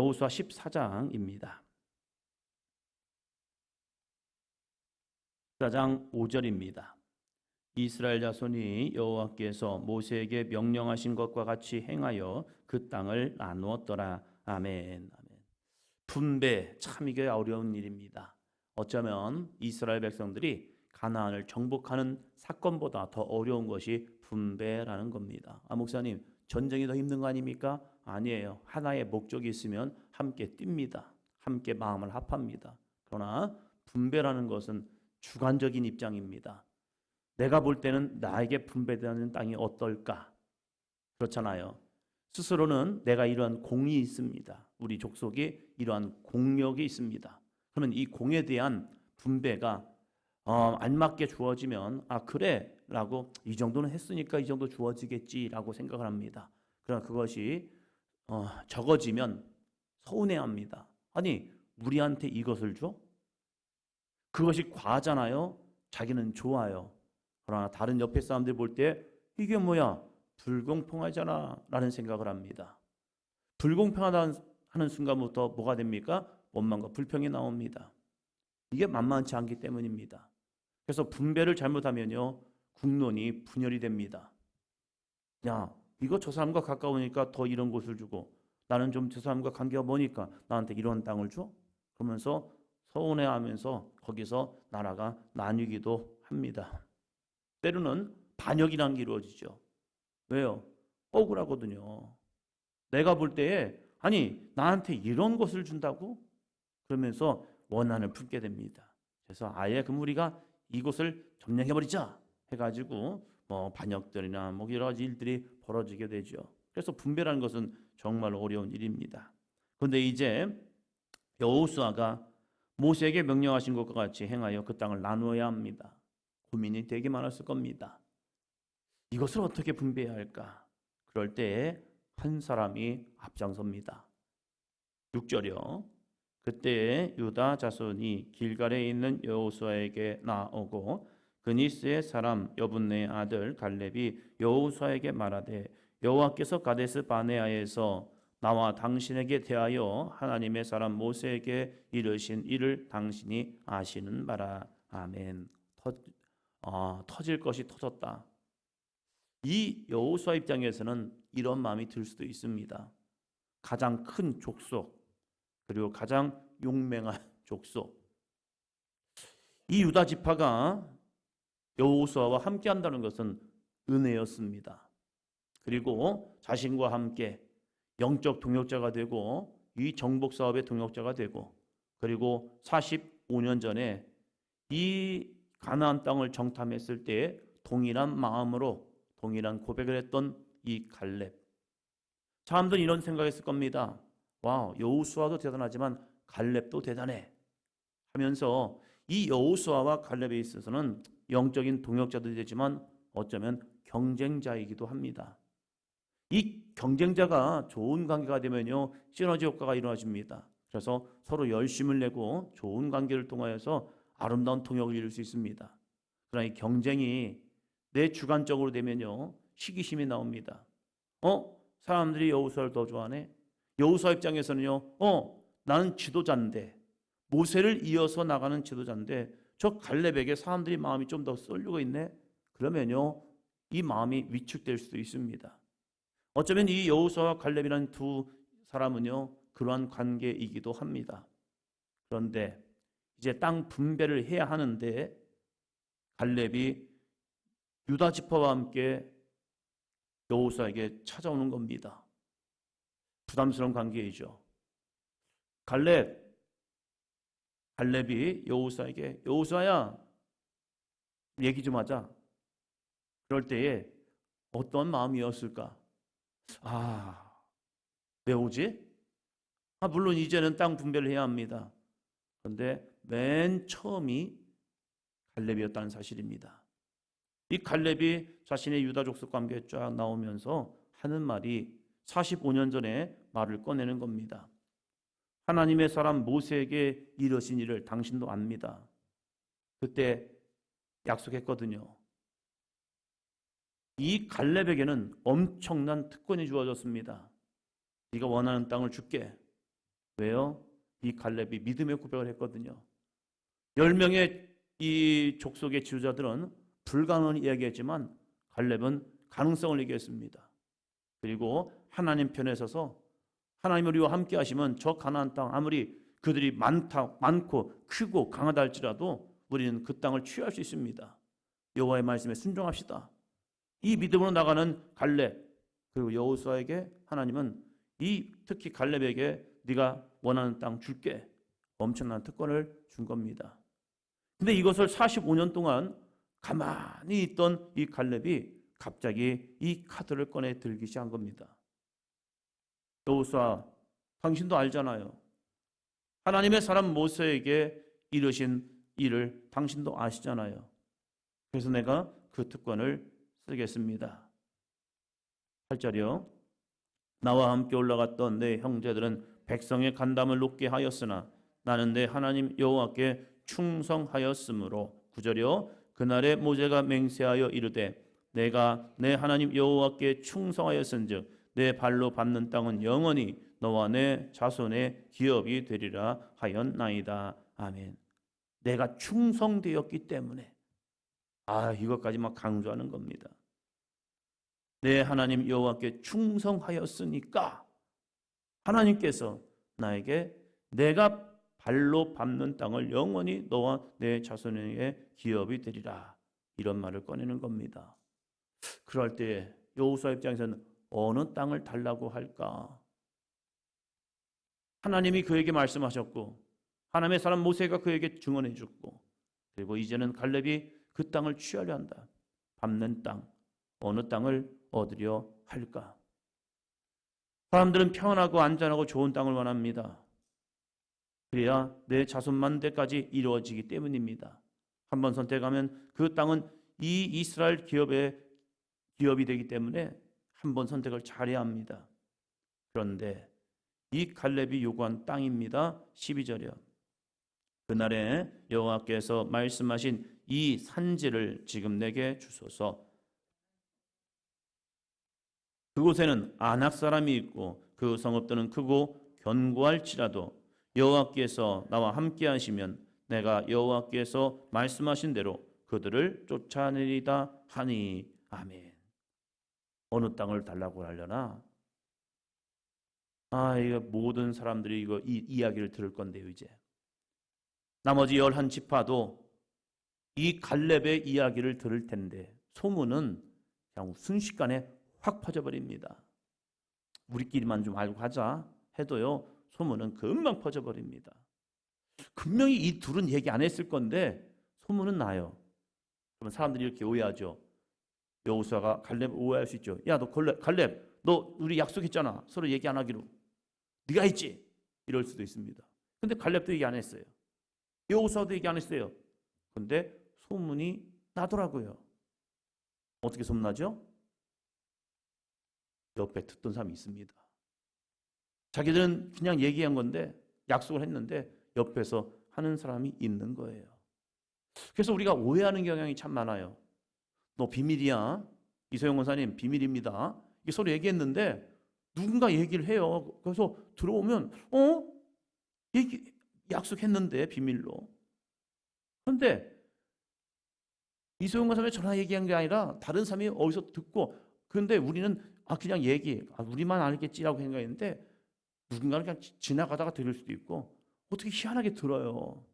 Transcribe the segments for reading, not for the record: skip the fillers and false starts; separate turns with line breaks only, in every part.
여호수아 14장입니다. 14장 5절입니다. 이스라엘 자손이 여호와께서 모세에게 명령하신 것과 같이 행하여 그 땅을 나누었더라. 아멘. 아멘. 분배, 참 이게 어려운 일입니다. 어쩌면 이스라엘 백성들이 가나안을 정복하는 사건보다 더 어려운 것이 분배라는 겁니다. 목사님, 전쟁이 더 힘든 거 아닙니까? 아니에요. 하나의 목적이 있으면 함께 뜁니다. 함께 마음을 합합니다. 그러나 분배라는 것은 주관적인 입장입니다. 내가 볼 때는 나에게 분배되는 땅이 어떨까? 그렇잖아요. 스스로는 내가 이러한 공이 있습니다. 우리 족속에 이러한 공력이 있습니다. 그러면 이 공에 대한 분배가 알맞게 주어지면 그래 라고 이 정도는 했으니까 이 정도 주어지겠지라고 생각을 합니다. 그러나 그것이 적어지면 서운해합니다. 아니 우리한테 이것을 줘? 그것이 과하잖아요. 자기는 좋아요. 그러나 다른 옆에 사람들 볼 때 이게 뭐야? 불공평하잖아 라는 생각을 합니다. 불공평하다는 하는 순간부터 뭐가 됩니까? 원망과 불평이 나옵니다. 이게 만만치 않기 때문입니다. 그래서 분배를 잘못하면요 국론이 분열이 됩니다. 야 이거 저 사람과 가까우니까 더 이런 곳을 주고 나는 좀 저 사람과 관계가 머니까 나한테 이런 땅을 줘? 그러면서 서운해하면서 거기서 나라가 나뉘기도 합니다. 때로는 반역이라는 게 이루어지죠. 왜요? 억울하거든요. 내가 볼 때에 아니 나한테 이런 것을 준다고? 그러면서 원한을 품게 됩니다. 그래서 아예 우리가 이곳을 점령해버리자 해가지고 반역들이나 여러 가지 일들이 벌어지게 되죠. 그래서 분배라는 것은 정말 어려운 일입니다. 그런데 이제 여호수아가 모세에게 명령하신 것과 같이 행하여 그 땅을 나누어야 합니다. 고민이 되게 많았을 겁니다. 이것을 어떻게 분배해야 할까? 그럴 때에 한 사람이 앞장섭니다. 6절이요. 그때에 유다 자손이 길갈에 있는 여호수아에게 나오고 그니스의 사람 여분네의 아들 갈렙이 여호수아에게 말하되 여호와께서 가데스 바네아에서 나와 당신에게 대하여 하나님의 사람 모세에게 이르신 일을 당신이 아시는 바라. 아멘. 터질 것이 터졌다. 이 여호수아 입장에서는 이런 마음이 들 수도 있습니다. 가장 큰 족속 그리고 가장 용맹한 족속 이 유다 지파가 여호수아와 함께 한다는 것은 은혜였습니다. 그리고 자신과 함께 영적 동역자가 되고 이 정복 사업의 동역자가 되고 그리고 45년 전에 이 가나안 땅을 정탐했을 때 동일한 마음으로 동일한 고백을 했던 이 갈렙. 사람들은 이런 생각했을 겁니다. 와, 여호수아도 대단하지만 갈렙도 대단해 하면서 이 여호수아와 갈렙에 있어서는 영적인 동역자도 되지만 어쩌면 경쟁자이기도 합니다. 이 경쟁자가 좋은 관계가 되면요 시너지 효과가 일어나집니다. 그래서 서로 열심을 내고 좋은 관계를 통하여서 아름다운 통역을 이룰 수 있습니다. 그러나 이 경쟁이 내 주관적으로 되면요 시기심이 나옵니다. 사람들이 여호수아를 더 좋아하네. 여호수아 입장에서는요 나는 지도자인데 모세를 이어서 나가는 지도자인데 저 갈렙에게 사람들이 마음이 좀 더 쏠리고 있네. 그러면요 이 마음이 위축될 수도 있습니다. 어쩌면 이 여호수아와 갈렙이라는 두 사람은요 그러한 관계이기도 합니다. 그런데 이제 땅 분배를 해야 하는데 갈렙이 유다 지파와 함께 여호수아에게 찾아오는 겁니다. 부담스러운 관계이죠. 갈렙이 여호수아에게 여호수아야 얘기 좀 하자. 그럴 때에 어떤 마음이었을까? 왜 오지? 물론 이제는 땅 분배를 해야 합니다. 그런데 맨 처음이 갈렙이었다는 사실입니다. 이 갈렙이 자신의 유다 족속과 함께 쫙 나오면서 하는 말이 45년 전에 말을 꺼내는 겁니다. 하나님의 사람 모세에게 이르신 일을 당신도 압니다. 그때 약속했거든요. 이 갈렙에게는 엄청난 특권이 주어졌습니다. 네가 원하는 땅을 줄게. 왜요? 이 갈렙이 믿음의 고백을 했거든요. 10명의 이 족속의 지도자들은 불가능한 이야기했지만 갈렙은 가능성을 얘기했습니다. 그리고 하나님 편에 서서 하나님 우리와 함께 하시면 저 가나안 땅 아무리 그들이 많고 크고 강하다 할지라도 우리는 그 땅을 취할 수 있습니다. 여호와의 말씀에 순종합시다. 이 믿음으로 나가는 갈렙 그리고 여호수아에게 하나님은 특히 갈렙에게 네가 원하는 땅 줄게 엄청난 특권을 준 겁니다. 근데 이것을 45년 동안 가만히 있던 이 갈렙이 갑자기 이 카드를 꺼내 들기 시작한 겁니다. 여호수아, 당신도 알잖아요. 하나님의 사람 모세에게 이르신 일을 당신도 아시잖아요. 그래서 내가 그 특권을 쓰겠습니다. 8절이요. 나와 함께 올라갔던 내 형제들은 백성의 간담을 높게 하였으나 나는 내 하나님 여호와께 충성하였으므로 9절이요. 그날에 모세가 맹세하여 이르되 내가 내 하나님 여호와께 충성하였은즉 내 발로 밟는 땅은 영원히 너와 내 자손의 기업이 되리라 하였나이다. 아멘. 내가 충성되었기 때문에 이것까지 막 강조하는 겁니다. 내 하나님 여호와께 충성하였으니까 하나님께서 나에게 내가 발로 밟는 땅을 영원히 너와 내 자손에게 기업이 되리라 이런 말을 꺼내는 겁니다. 그럴 때 여호수아 입장에서는 어느 땅을 달라고 할까? 하나님이 그에게 말씀하셨고 하나님의 사람 모세가 그에게 증언해 줬고 그리고 이제는 갈렙이 그 땅을 취하려 한다. 밟는 땅, 어느 땅을 얻으려 할까? 사람들은 평안하고 안전하고 좋은 땅을 원합니다. 그래야 내 자손만 때까지 이루어지기 때문입니다. 한번 선택하면 그 땅은 이 이스라엘 기업이 되기 때문에 한번 선택을 잘해야 합니다. 그런데 이 갈렙이 요구한 땅입니다. 12절이요. 그날에 여호와께서 말씀하신 이 산지를 지금 내게 주소서. 그곳에는 아낙 사람이 있고 그 성읍들은 크고 견고할지라도 여호와께서 나와 함께 하시면 내가 여호와께서 말씀하신 대로 그들을 쫓아내리다 하니. 아멘. 어느 땅을 달라고 하려나? 이거 모든 사람들이 이 이야기를 들을 건데요. 이제 나머지 11지파도 이 갈렙의 이야기를 들을 텐데 소문은 그냥 순식간에 확 퍼져버립니다. 우리끼리만 좀 알고 하자 해도요 소문은 금방 퍼져버립니다. 분명히 이 둘은 얘기 안 했을 건데 소문은 나요. 그러면 사람들이 이렇게 오해하죠. 여호수아가 갈렙 오해할 수 있죠. 야, 너 갈렙, 너 우리 약속했잖아. 서로 얘기 안 하기로. 네가 했지. 이럴 수도 있습니다. 근데 갈렙도 얘기 안 했어요. 여호수아도 얘기 안 했어요. 근데 소문이 나더라고요. 어떻게 소문나죠? 옆에 듣던 사람이 있습니다. 자기들은 그냥 얘기한 건데 약속을 했는데 옆에서 하는 사람이 있는 거예요. 그래서 우리가 오해하는 경향이 참 많아요. 너 비밀이야. 이소영 원사님 비밀입니다. 이게 서로 얘기했는데 누군가 얘기를 해요. 그래서 들어오면 약속했는데 비밀로. 그런데 이소영 원사님이 전화 얘기한 게 아니라 다른 사람이 어디서 듣고 그런데 우리는 그냥 우리만 알겠지라고 생각했는데 누군가는 그냥 지나가다가 들을 수도 있고 어떻게 희한하게 들어요.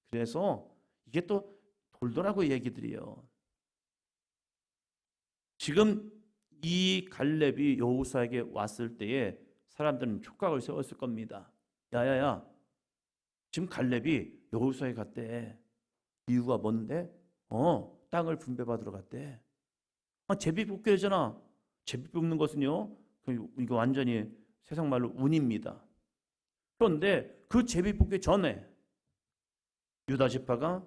그래서 이게 또 돌더라고요. 얘기들이요. 지금 이 갈렙이 여호수아에게 왔을 때에 사람들은 촉각을 세웠을 겁니다. 야야야, 지금 갈렙이 여호수아에 갔대. 이유가 뭔데? 땅을 분배받으러 갔대. 제비 뽑기잖아. 제비 뽑는 것은요, 이거 완전히 세상 말로 운입니다. 그런데 그 제비 뽑기 전에 유다 지파가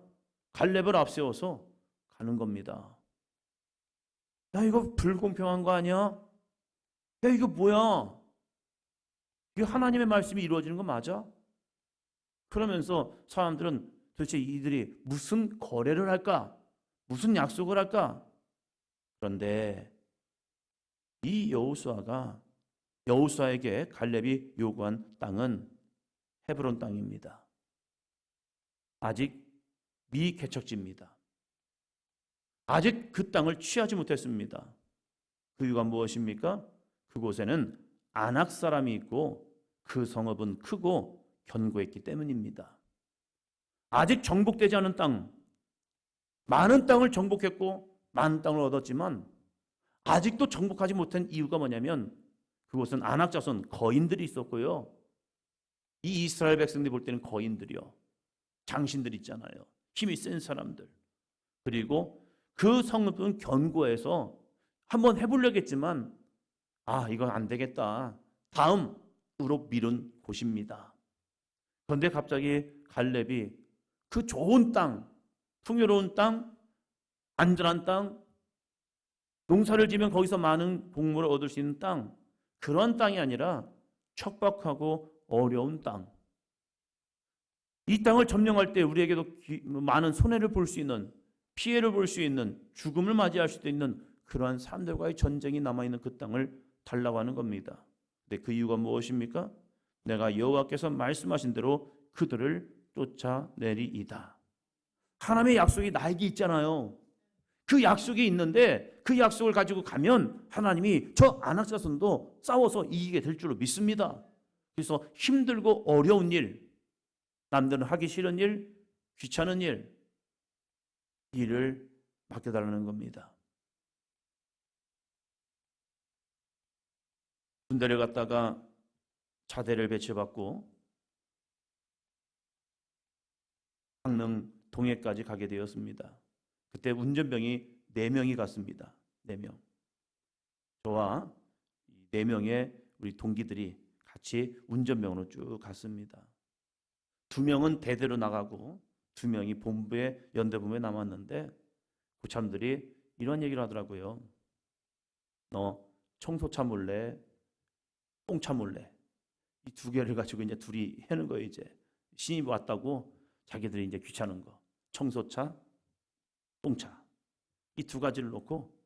갈렙을 앞세워서 가는 겁니다. 야, 이거 불공평한 거 아니야? 야, 이거 뭐야? 이게 하나님의 말씀이 이루어지는 거 맞아? 그러면서 사람들은 도대체 이들이 무슨 거래를 할까? 무슨 약속을 할까? 그런데 이 여호수아에게 갈렙이 요구한 땅은 헤브론 땅입니다. 아직 미개척지입니다. 아직 그 땅을 취하지 못했습니다. 그 이유가 무엇입니까? 그곳에는 아낙 사람이 있고 그 성읍은 크고 견고했기 때문입니다. 아직 정복되지 않은 땅, 많은 땅을 정복했고 많은 땅을 얻었지만 아직도 정복하지 못한 이유가 뭐냐면 그곳은 아낙 자손 거인들이 있었고요. 이 이스라엘 백성들이 볼 때는 거인들이요, 장신들 있잖아요, 힘이 센 사람들. 그리고 그 성읍은 견고해서 한번 해보려겠지만 이건 안 되겠다, 다음으로 미룬 곳입니다. 그런데 갑자기 갈렙이 그 좋은 땅, 풍요로운 땅, 안전한 땅, 농사를 지면 거기서 많은 곡물을 얻을 수 있는 땅, 그런 땅이 아니라 척박하고 어려운 땅, 이 땅을 점령할 때 우리에게도 많은 손해를 볼 수 있는, 피해를 볼 수 있는, 죽음을 맞이할 수도 있는 그러한 사람들과의 전쟁이 남아있는 그 땅을 달라고 하는 겁니다. 근데 그 이유가 무엇입니까? 내가 여호와께서 말씀하신 대로 그들을 쫓아내리이다. 하나님의 약속이 나에게 있잖아요. 그 약속이 있는데 그 약속을 가지고 가면 하나님이 저 아낙 자손도 싸워서 이기게 될 줄로 믿습니다. 그래서 힘들고 어려운 일, 남들은 하기 싫은 일, 귀찮은 일을 맡겨달라는 겁니다. 군대를 갔다가 차대를 배치받고 강릉 동해까지 가게 되었습니다. 그때 운전병이 4명이 갔습니다. 4명. 저와 4명의 우리 동기들이 같이 운전병으로 쭉 갔습니다. 2명은 대대로 나가고 2명이 본부에, 연대본부에 남았는데 고참들이 이런 얘기를 하더라고요. 너 청소차 몰래, 똥차 몰래, 이 2개를 가지고 이제 둘이 하는 거예요. 이제 신입 왔다고 자기들이 이제 귀찮은 거, 청소차, 똥차, 이 2가지를 놓고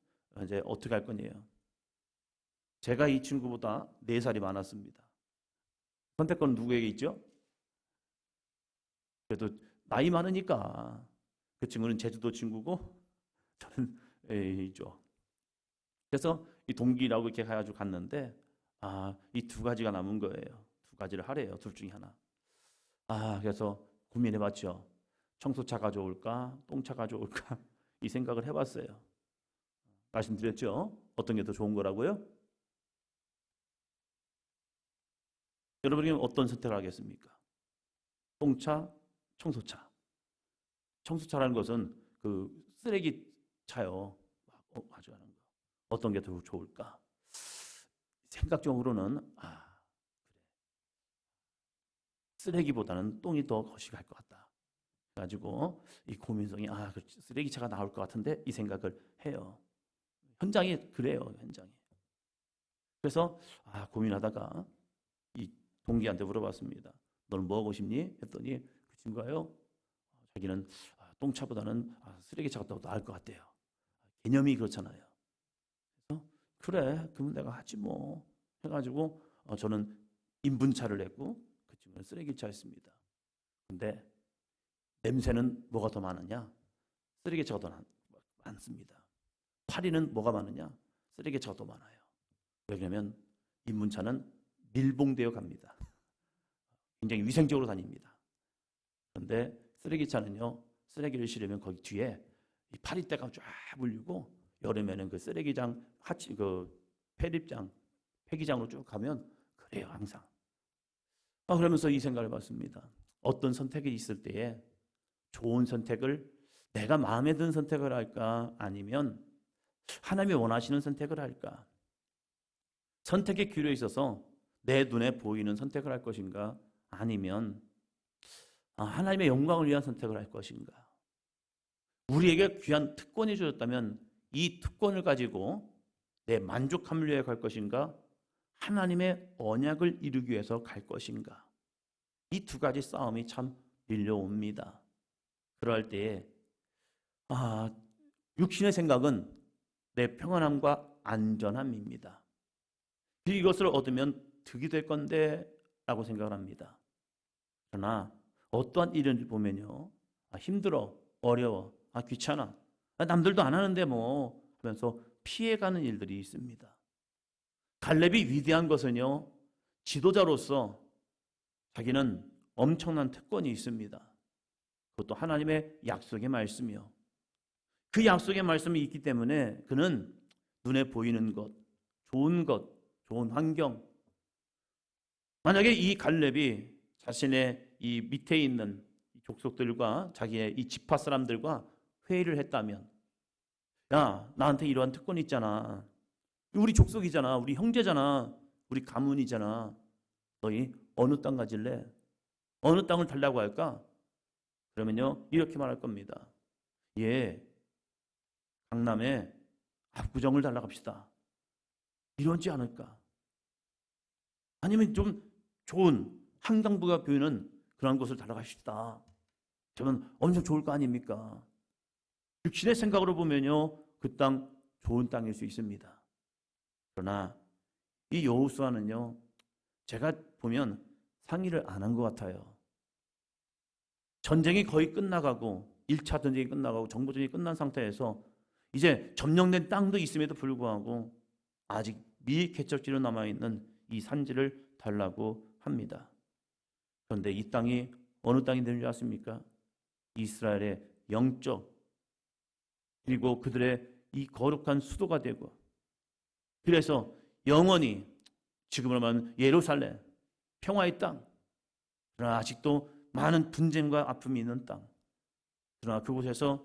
이제 어떻게 할 거냐요. 제가 이 친구보다 4살이 많았습니다. 선택권은 누구에게 있죠? 그래도 나이 많으니까 그 친구는 제주도 친구고 저는 A죠. 그래서 이 동기라고 이렇게 해가지고 갔는데 이 2가지가 남은 거예요. 2가지를 하래요. 둘 중에 하나. 그래서 고민해봤죠. 청소차 가져올까, 똥차 가져올까, 이 생각을 해봤어요. 말씀드렸죠? 어떤 게 더 좋은 거라고요? 여러분이 어떤 선택을 하겠습니까? 똥차, 청소차. 청소차라는 것은 그 쓰레기차요. 가져가는 거. 어떤 게 더 좋을까? 생각적으로는 그래, 쓰레기보다는 똥이 더 거시기할 것 같다. 그래가지고 이 고민성이 쓰레기차가 나올 것 같은데 이 생각을 해요. 현장이 그래요. 현장이. 그래서 고민하다가 이 동기한테 물어봤습니다. 너는 뭐 하고 싶니? 했더니 그 친구가요, 자기는 똥차보다는 쓰레기차가 더 나을 것 같대요. 개념이 그렇잖아요. 그래서 그래, 그러면 내가 하지 뭐 해가지고 저는 인분차를 했고 그 친구는 쓰레기차 했습니다. 근데 냄새는 뭐가 더 많으냐? 쓰레기차가 더 많습니다. 파리는 뭐가 많으냐? 쓰레기차가 더 많아요. 왜냐하면 인문차는 밀봉되어 갑니다. 굉장히 위생적으로 다닙니다. 그런데 쓰레기차는요, 쓰레기를 실으면 거기 뒤에 이 파리때가 쫙 물리고 여름에는 그 쓰레기장, 폐기장으로 쭉 가면 그래요, 항상. 그러면서 이 생각을 해봤습니다. 어떤 선택이 있을 때에 좋은 선택을, 내가 마음에 드는 선택을 할까, 아니면 하나님이 원하시는 선택을 할까? 선택의 기로에 있어서 내 눈에 보이는 선택을 할 것인가, 아니면 하나님의 영광을 위한 선택을 할 것인가? 우리에게 귀한 특권이 주어졌다면 이 특권을 가지고 내 만족함을 위해 갈 것인가, 하나님의 언약을 이루기 위해서 갈 것인가? 이 2가지 싸움이 참 밀려옵니다. 그럴 때에 육신의 생각은 내 평안함과 안전함입니다. 이것을 얻으면 득이 될 건데 라고 생각을 합니다. 그러나 어떠한 일인지 보면요, 힘들어, 어려워, 귀찮아, 남들도 안 하는데 뭐 하면서 피해가는 일들이 있습니다. 갈렙이 위대한 것은요, 지도자로서 자기는 엄청난 특권이 있습니다. 그것도 하나님의 약속의 말씀이요. 그 약속의 말씀이 있기 때문에 그는 눈에 보이는 것, 좋은 것, 좋은 환경, 만약에 이 갈렙이 자신의 이 밑에 있는 족속들과 자기의 이 지파 사람들과 회의를 했다면, 야, 나한테 이러한 특권이 있잖아. 우리 족속이잖아. 우리 형제잖아. 우리 가문이잖아. 너희 어느 땅 가질래? 어느 땅을 달라고 할까? 그러면요, 이렇게 말할 겁니다. 예, 강남에 압구정을 달라고 합시다. 이러지 않을까? 아니면 좀 좋은 한강부가 보이는 그런 곳을 달라가십시다. 저는 엄청 좋을 거 아닙니까? 육신의 생각으로 보면요, 그 땅 좋은 땅일 수 있습니다. 그러나 이 여호수아는요, 제가 보면 상의를 안 한 것 같아요. 전쟁이 거의 끝나가고 1차 전쟁이 끝나가고 정보전이 끝난 상태에서 이제 점령된 땅도 있음에도 불구하고 아직 미개척지로 남아있는 이 산지를 달라고 합니다. 그런데 이 땅이 어느 땅이 되는 줄 아십니까? 이스라엘의 영적, 그리고 그들의 이 거룩한 수도가 되고, 그래서 영원히 지금으로 말하면 예루살렘, 평화의 땅, 그러나 아직도 많은 분쟁과 아픔이 있는 땅, 그러나 그곳에서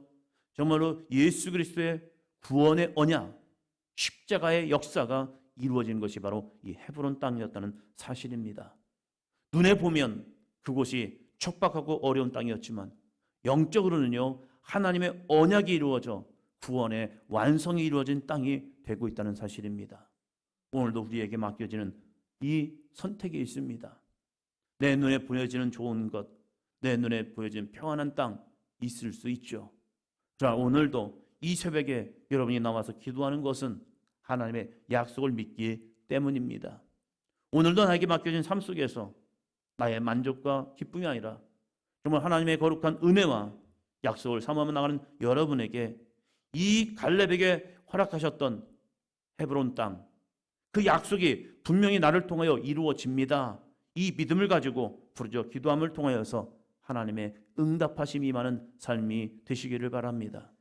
정말로 예수 그리스도의 구원의 언약, 십자가의 역사가 이루어진 것이 바로 이 헤브론 땅이었다는 사실입니다. 눈에 보면 그곳이 척박하고 어려운 땅이었지만 영적으로는요, 하나님의 언약이 이루어져 구원의 완성이 이루어진 땅이 되고 있다는 사실입니다. 오늘도 우리에게 맡겨지는 이 선택이 있습니다. 내 눈에 보여지는 좋은 것, 내 눈에 보여지는 평안한 땅 있을 수 있죠. 자, 오늘도 이 새벽에 여러분이 나와서 기도하는 것은 하나님의 약속을 믿기 때문입니다. 오늘도 나에게 맡겨진 삶 속에서 나의 만족과 기쁨이 아니라 정말 하나님의 거룩한 은혜와 약속을 삼아 나가는 여러분에게 이 갈렙에게 허락하셨던 헤브론 땅, 그 약속이 분명히 나를 통하여 이루어집니다. 이 믿음을 가지고 부르짖어 기도함을 통하여서 하나님의 응답하심이 임하는 삶이 되시기를 바랍니다.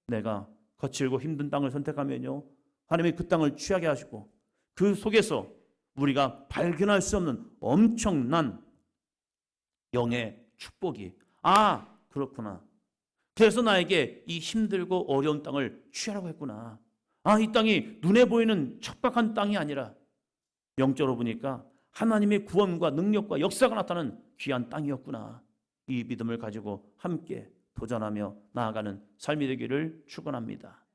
내가 거칠고 힘든 땅을 선택하면요, 하나님이 그 땅을 취하게 하시고 그 속에서 우리가 발견할 수 없는 엄청난 영의 축복이, 그렇구나, 그래서 나에게 이 힘들고 어려운 땅을 취하라고 했구나, 이 땅이 눈에 보이는 척박한 땅이 아니라 영적으로 보니까 하나님의 구원과 능력과 역사가 나타나는 귀한 땅이었구나, 이 믿음을 가지고 함께 도전하며 나아가는 삶이 되기를 축원합니다.